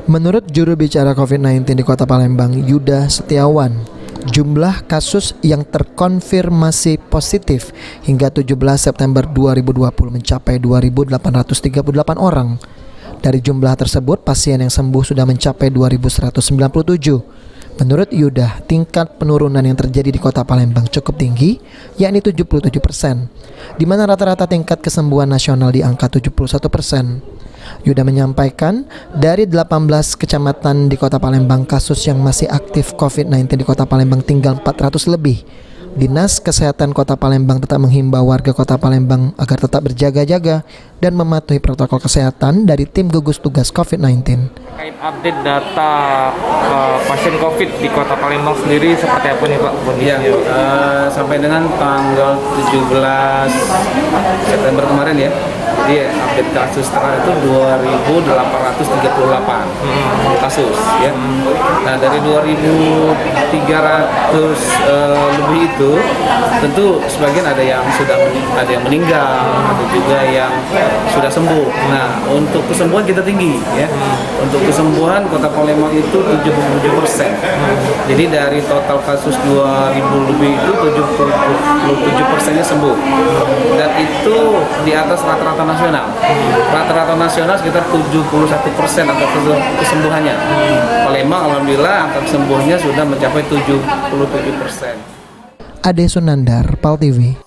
Menurut juru bicara COVID-19 di Kota Palembang, Yuda Setiawan, jumlah kasus yang terkonfirmasi positif hingga 17 September 2020 mencapai 2.838 orang. Dari jumlah tersebut, pasien yang sembuh sudah mencapai 2.197. Menurut Yuda, tingkat penurunan yang terjadi di Kota Palembang cukup tinggi, yakni 77%, di mana rata-rata tingkat kesembuhan nasional di angka 71%. Yuda menyampaikan, dari 18 kecamatan di Kota Palembang, kasus yang masih aktif COVID-19 di Kota Palembang tinggal 400 lebih. Dinas Kesehatan Kota Palembang tetap menghimbau warga Kota Palembang agar tetap berjaga-jaga dan mematuhi protokol kesehatan dari tim gugus tugas COVID-19. Terkait update data pasien COVID di Kota Palembang sendiri seperti apa nih Pak kondisinya? Ya, sampai dengan tanggal 17 September kemarin ya, jadi update kasus terakhir itu 2.838 kasus ya. Nah dari 2.300 lebih itu tentu sebagian ada yang meninggal, ada juga yang sudah sembuh. Nah untuk kesembuhan kita tinggi ya. Untuk kesembuhan Kota Palembang itu 77%. Jadi dari total kasus 2.000 lebih itu 77%-nya sembuh. Dan itu di atas rata-rata nasional. Rata-rata nasional sekitar 71% angka kesembuhannya. Palembang alhamdulillah angka kesembuhannya sudah mencapai 77%. Ade Sunandar, PAL TV.